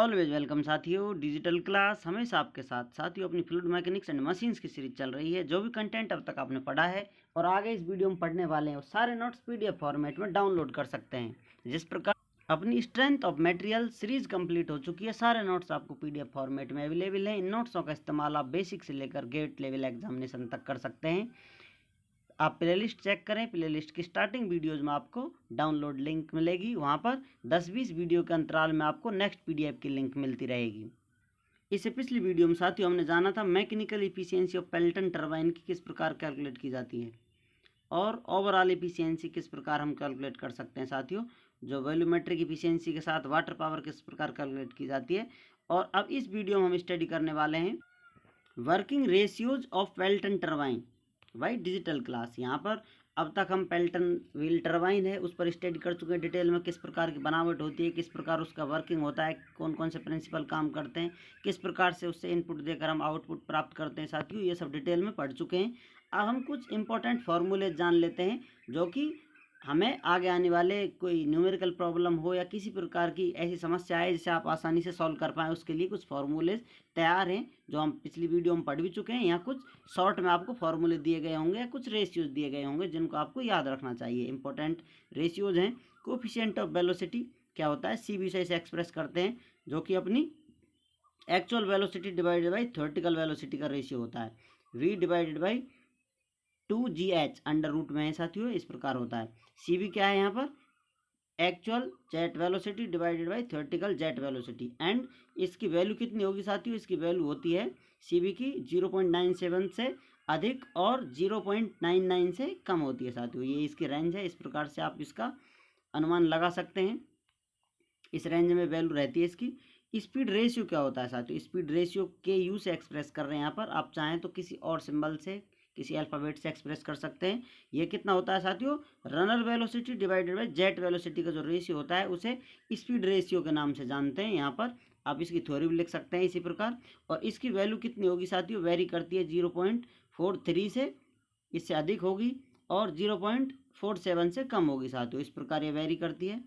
Always welcome साथियों। Digital class हमेशा आपके साथ। साथियों, अपनी फ्लूइड मैकेनिक्स एंड मशीन्स की सीरीज चल रही है। जो भी कंटेंट अब तक आपने पढ़ा है और आगे इस वीडियो में पढ़ने वाले हैं, वो सारे नोट्स पीडीएफ फॉर्मेट में डाउनलोड कर सकते हैं। जिस प्रकार अपनी strength of material series complete हो चुकी है, सारे नोट्स आपको पीडीएफ फॉर्मेट में अवेलेबल हैं। इन नोट्सों का इस्तेमाल आप बेसिक से लेकर गेट लेवल एग्जामिनेशन तक कर सकते हैं। आप प्लेलिस्ट चेक करें, प्लेलिस्ट की स्टार्टिंग वीडियोज में आपको डाउनलोड लिंक मिलेगी। वहाँ पर 10-20 वीडियो के अंतराल में आपको नेक्स्ट पीडीएफ की लिंक मिलती रहेगी। इससे पिछली वीडियो में साथियों हमने जाना था mechanical efficiency of Pelton turbine की किस प्रकार कैलकुलेट की जाती है और ओवरऑल इफिशियंसी किस प्रकार हम कैलकुलेट कर सकते हैं। साथियों, जो वॉल्यूमेट्रिक इफिशियंसी के साथ वाटर पावर किस प्रकार कैलकुलेट की जाती है। और अब इस वीडियो में हम स्टडी करने वाले हैं working ratios of Pelton turbine by digital class. यहाँ पर अब तक हम पेल्टन व्हील टरबाइन है उस पर स्टडी कर चुके हैं डिटेल में, किस प्रकार की बनावट होती है, किस प्रकार उसका वर्किंग होता है, कौन कौन से प्रिंसिपल काम करते हैं, किस प्रकार से उससे इनपुट देकर हम आउटपुट प्राप्त करते हैं। साथियों, ये सब डिटेल में पढ़ चुके हैं। अब हम कुछ इंपॉर्टेंट फार्मूले जान लेते हैं जो कि हमें आगे आने वाले कोई न्यूमेरिकल प्रॉब्लम हो या किसी प्रकार की ऐसी समस्या है जिसे आप आसानी से सॉल्व कर पाएँ, उसके लिए कुछ फार्मूलेज तैयार हैं जो हम पिछली वीडियो में पढ़ भी चुके हैं। यहाँ कुछ शॉर्ट में आपको फार्मूले दिए गए होंगे या कुछ रेशियोज दिए गए होंगे जिनको आपको याद रखना चाहिए। इंपॉर्टेंट रेशियोज हैं। कोफिशिएंट ऑफ वेलोसिटी क्या होता है, CB से इसे एक्सप्रेस करते हैं, जो कि अपनी actual velocity divided by theoretical velocity का रेशियो होता है। V divided by 2GH under root में है साथियों, इस प्रकार होता है। CB क्या है यहाँ पर, actual jet velocity divided by theoretical jet velocity. And इसकी वैल्यू कितनी होगी साथियों, इसकी वैल्यू होती है CB की 0.97 से अधिक और 0.99 से कम होती है साथियों। ये इसकी रेंज है। इस प्रकार से आप इसका अनुमान लगा सकते हैं, इस रेंज में वैल्यू रहती है इसकी। स्पीड रेशियो क्या होता है साथियों, स्पीड रेशियो KU से एक्सप्रेस कर रहे हैं यहाँ पर। आप चाहें तो किसी और सिंबल से, किसी अल्फ़ाबेट से एक्सप्रेस कर सकते हैं। ये कितना होता है साथियों, runner velocity divided by jet velocity का जो रेशियो होता है उसे स्पीड रेशियो के नाम से जानते हैं। यहाँ पर आप इसकी थ्योरी भी लिख सकते हैं इसी प्रकार। और इसकी वैल्यू कितनी होगी साथियों, वेरी करती है 0.43 से, इससे अधिक होगी, और 0.47 से कम होगी साथियों। इस प्रकार ये वेरी करती है।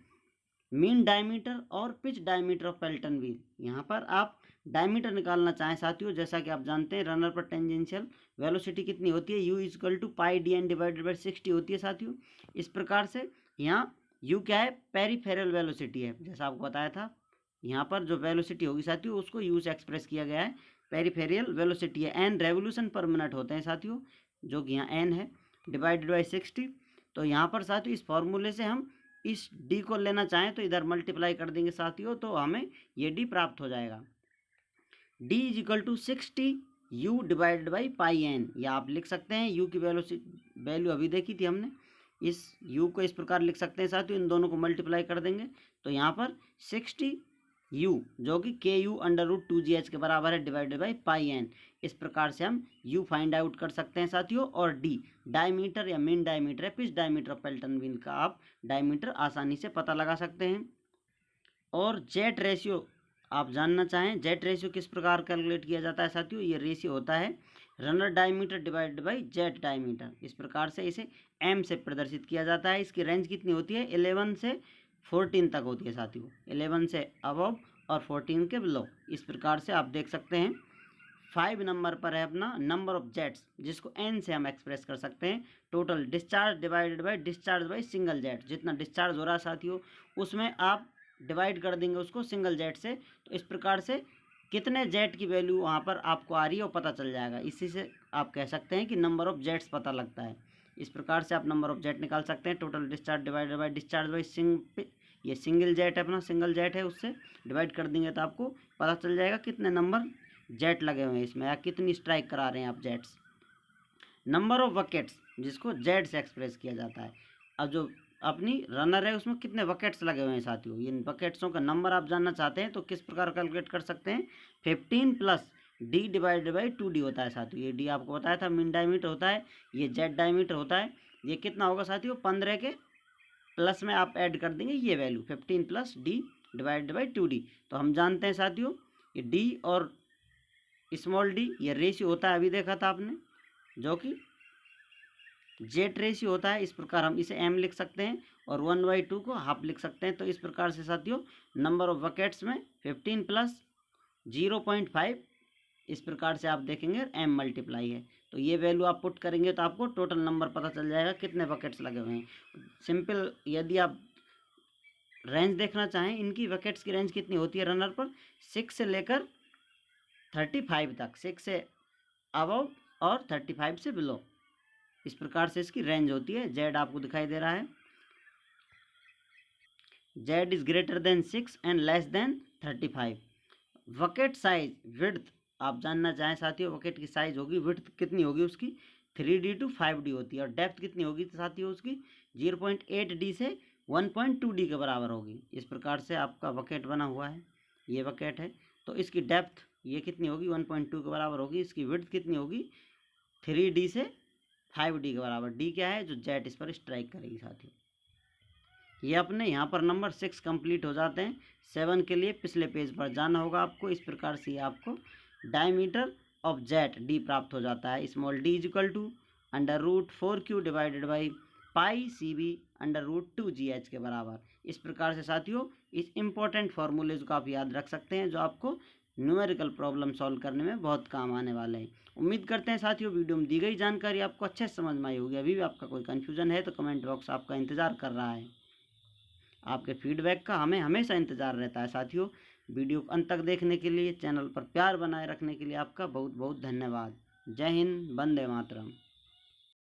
मीन डायमीटर और pitch diameter of Pelton wheel, यहाँ पर आप डायमीटर निकालना चाहें साथियों, जैसा कि आप जानते हैं रनर पर टेंजेंशियल वेलोसिटी कितनी होती है, U equal to pi DN divided by 60 होती है साथियों। इस प्रकार से यहाँ U क्या है, पेरीफेरल वेलोसिटी है, जैसा आपको बताया था। यहाँ पर जो वेलोसिटी होगी साथियों उसको U से एक्सप्रेस किया गया है, पेरीफेरियल वेलोसिटी है। N रेवोल्यूशन पर मिनट होते हैं साथियों, जो कि यहाँ N है, डिवाइडेड बाई 60। तो यहाँ पर साथियों इस फॉर्मूले से हम इस D को लेना चाहें तो इधर मल्टीप्लाई कर देंगे साथियों, तो हमें ये D प्राप्त हो जाएगा। D is equal to 60 U divided by pi N, या आप लिख सकते हैं U की वैल्यू अभी देखी थी हमने, इस U को इस प्रकार लिख सकते हैं साथियों, इन दोनों को मल्टीप्लाई कर देंगे तो यहाँ पर 60 U जो कि KU अंडर रूट 2GH के बराबर है डिवाइडेड बाई पाई N। इस प्रकार से हम U फाइंड आउट कर सकते हैं साथियों। और D डायमीटर या मीन डायमीटर है, pitch diameter of Pelton wheel का आप डायमीटर आसानी से पता लगा सकते हैं। और जेट रेशियो आप जानना चाहें, जेट रेशियो किस प्रकार कैलकुलेट किया जाता है साथियों, ये रेशियो होता है runner diameter divided by jet diameter. इस प्रकार से इसे M से प्रदर्शित किया जाता है। इसकी रेंज कितनी होती है, 11 से 14 तक होती है साथियों, 11 से अबव और 14 के बिलो। इस प्रकार से आप देख सकते हैं। 5 नंबर पर है अपना नंबर ऑफ जेट्स, जिसको N से हम एक्सप्रेस कर सकते हैं, total discharge divided by discharge by single jet. जितना डिस्चार्ज हो रहा है साथियों उसमें आप डिवाइड कर देंगे उसको सिंगल जेट से, तो इस प्रकार से कितने जेट की वैल्यू वहाँ पर आपको आ रही है वो पता चल जाएगा। इसी से आप कह सकते हैं कि नंबर ऑफ जेट्स पता लगता है। इस प्रकार से आप नंबर ऑफ जेट निकाल सकते हैं, total discharge divided by discharge by ये सिंगल जेट है अपना, सिंगल जेट है, उससे डिवाइड कर देंगे तो आपको पता चल जाएगा कितने नंबर जेट लगे हुए हैं इसमें, या कितनी स्ट्राइक करा रहे हैं आप जेट्स। नंबर ऑफ वकेट्स जिसको जेट से एक्सप्रेस किया जाता है। अब जो अपनी रनर है उसमें कितने वकेट्स लगे हुए हैं साथियों, इन वकेट्सों का नंबर आप जानना चाहते हैं तो किस प्रकार कैलकुलेट कर सकते हैं, 15 plus D divided by 2D होता है साथियों। ये D आपको बताया था मीन डायमीटर होता है, ये जेट डायमीटर होता है। ये कितना होगा साथियों, 15 के प्लस में आप ऐड कर देंगे ये value 15 plus D divided by 2D। तो हम जानते हैं साथियों ये D और स्मॉल d ये रेशियो होता है, अभी देखा था आपने, जो कि जेट रेशियो होता है, इस प्रकार हम इसे m लिख सकते हैं और 1/2 को हाफ लिख सकते हैं। तो इस प्रकार से साथियों नंबर ऑफ बकेट्स में 15 प्लस 0.5 इस प्रकार से आप देखेंगे m मल्टीप्लाई है। तो ये वैल्यू आप पुट करेंगे तो आपको टोटल नंबर पता चल जाएगा कितने बकेट्स लगे हुए हैं। सिंपल, यदि आप रेंज देखना चाहें इनकी बकेट्स की रेंज कितनी होती है रनर पर, 6 से लेकर 35 तक, 6 से अबव और 35 से बिलो, इस प्रकार से इसकी रेंज होती है। जेड आपको दिखाई दे रहा है, Z is greater than 6 and less than 35। Vacate size width आप जानना चाहें साथियों, वकेट की साइज होगी, विड्थ कितनी होगी उसकी 3D to 5D होती है, और डेप्थ कितनी होगी साथियों उसकी 0.8D से 1.2D के बराबर होगी। इस प्रकार से आपका वकेट बना हुआ है, ये वकेट है। तो इसकी डेप्थ ये कितनी होगी 1.2 के बराबर होगी, इसकी विड्थ कितनी होगी 3D से 5D के बराबर। डी क्या है, जो जेट इस पर स्ट्राइक करेगी साथियों। ये अपने यहाँ पर नंबर 6 कंप्लीट हो जाते हैं। 7 के लिए पिछले पेज पर जाना होगा आपको। इस प्रकार से आपको डायमीटर ऑफ जेट डी प्राप्त हो जाता है। Small d is equal to √4Q divided by pi CB √2GH के बराबर। इस प्रकार से साथियों इस इम्पोर्टेंट फार्मूलेज को आप याद रख सकते हैं, जो आपको न्यूमेरिकल प्रॉब्लम सॉल्व करने में बहुत काम आने वाले हैं। उम्मीद करते हैं साथियों वीडियो में दी गई जानकारी आपको अच्छे से समझ में आई होगी। अभी भी आपका कोई कन्फ्यूजन है तो कमेंट बॉक्स आपका इंतज़ार कर रहा है। आपके फीडबैक का हमें हमेशा इंतज़ार रहता है साथियों। वीडियो को अंत तक देखने के लिए, चैनल पर प्यार बनाए रखने के लिए आपका बहुत बहुत धन्यवाद। जय हिंद, वंदे मातरम।